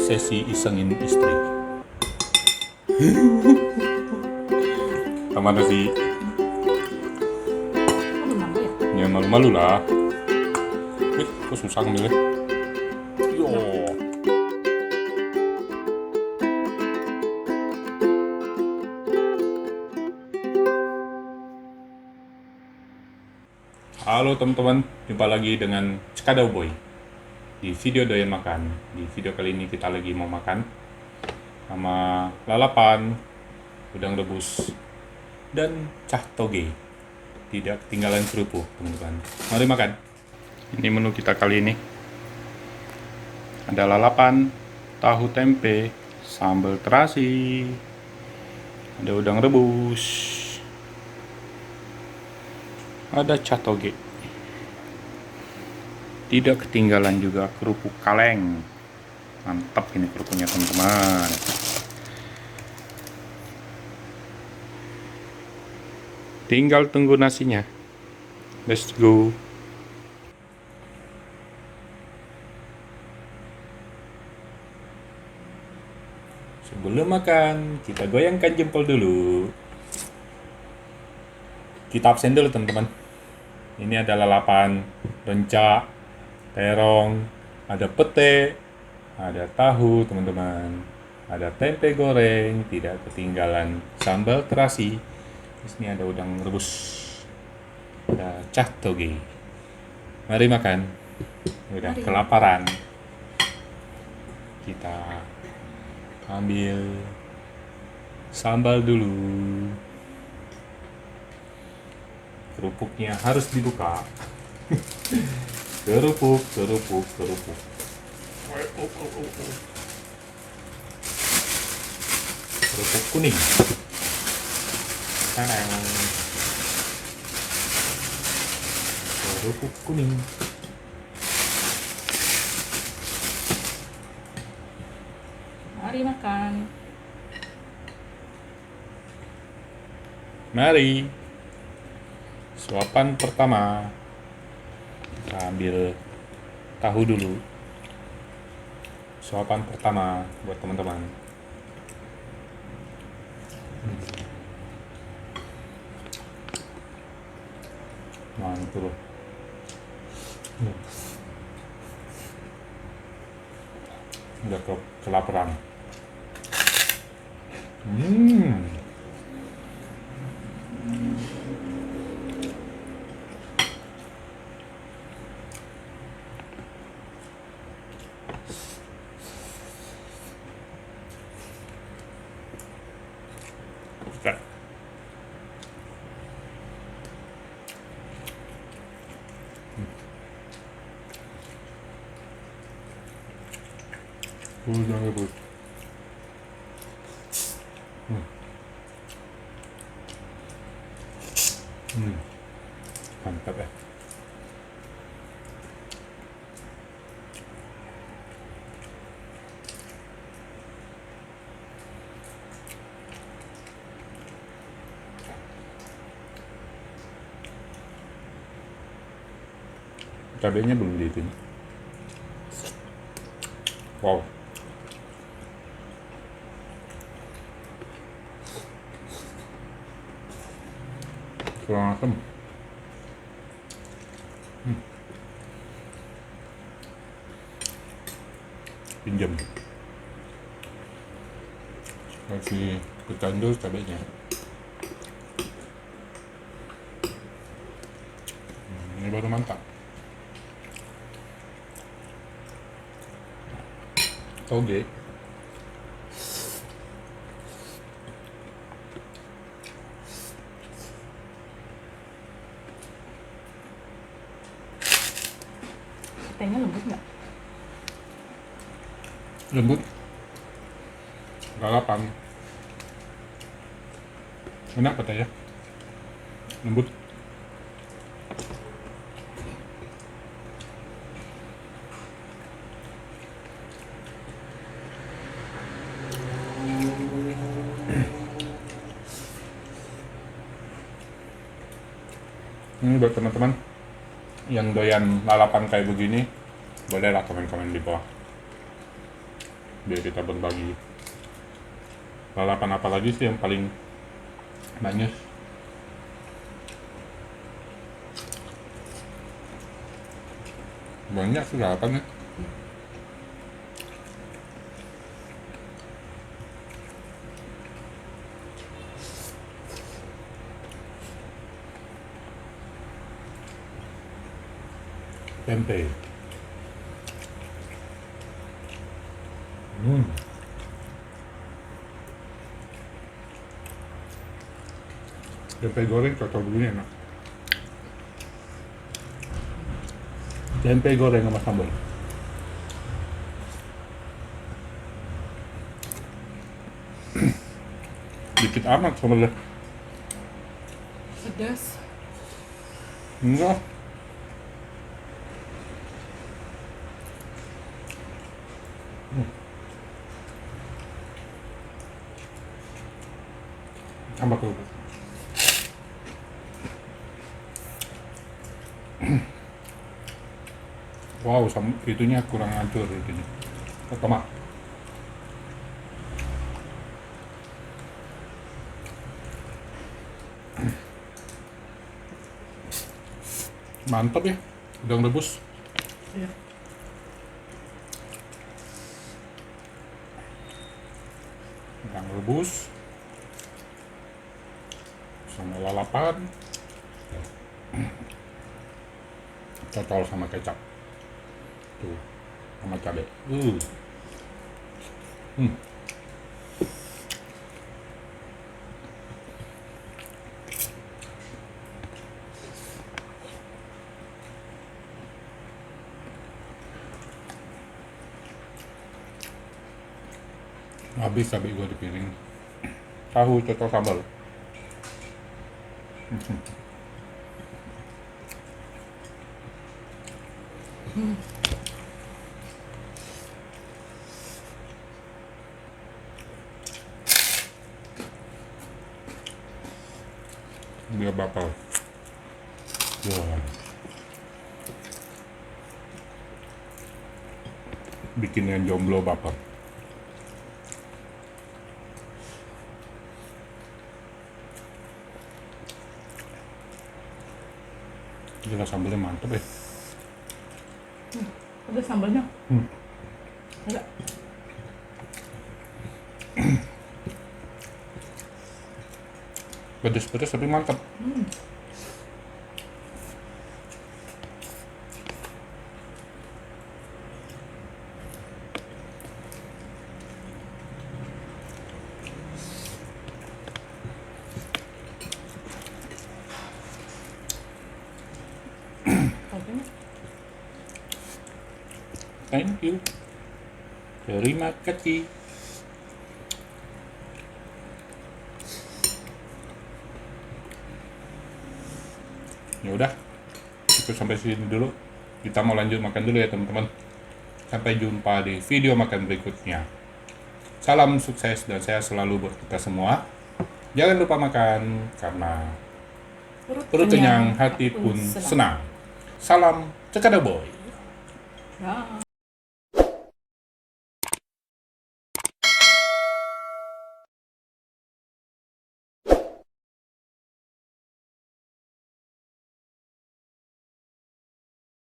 sesi isengin istri. Kemana sih? Ya malu-malu lah. Kok susah ngambilnya? Yo. Halo teman-teman, jumpa lagi dengan Cekadau Boy di video doyan makan. Di video kali ini kita lagi mau makan sama lalapan, udang rebus, dan cah toge. Tidak ketinggalan kerupuk, teman-teman. Mari makan. Ini menu kita kali ini. Ada lalapan, tahu tempe, sambal terasi, ada udang rebus, ada cah toge. Tidak ketinggalan juga kerupuk kaleng. Mantap ini kerupuknya teman-teman. Tinggal tunggu nasinya. Let's go. Sebelum makan, kita goyangkan jempol dulu. Kita absen dulu teman-teman. Ini ada lalapan, rencak, terong, ada pete, ada tahu teman-teman, ada tempe goreng, tidak ketinggalan sambal terasi. Di sini ada udang rebus, ada cah toge. Mari makan. Udah kelaparan. Kita ambil sambal dulu. Kerupuknya harus dibuka. Kerupuk. Kerupuk kuning. Tadang. Kerupuk kuning. Mari makan. Mari. Suapan pertama. Kita ambil tahu dulu. Suapan pertama buat teman-teman. Mantul. Udah kelaparan. Buka. Udang rebus. Mantap ya. Cabenya belum dihitung. Wow. Kurang asam. Pinjam. Kasih kecandul cabenya. Ini baru mantap. Toge. Petenya lembut nggak? Lembut. Lalapan. Enak petanya. Lembut. Ini buat teman-teman yang doyan lalapan kayak begini, bolehlah komen-komen di bawah. biar kita berbagi. Lalapan apa lagi sih yang paling manis? Banyak sih lalapannya. Tempe. Tempe goreng cocok begini enak. Tempe goreng sama sambal. Dikit amat sambalnya. Pedas. Enggak. Tambah kerupuk. Wow, itunya kurang hancur itunya. Tomat. Mantap ya, udang rebus. Iya. Udang rebus sama lalapan, cocol sama kecap tuh, sama cabai. Habis cabai gua di piring. Tahu cocol sambal. Dia bakal. Ya. Bikin yang jomblo baper. Gila sambalnya mantep ya. Ada sambalnya. Ada. Pedes-pedes tapi mantap. Sambalnya. Thank you. Terima kasih. Ya udah, itu sampai sini dulu. Kita mau lanjut makan dulu ya teman-teman. Sampai jumpa di video makan berikutnya. Salam sukses dan sehat selalu buat kita semua. Jangan lupa makan karena perut kenyang, hati pun senang. Salam Cekada Boy. Ya.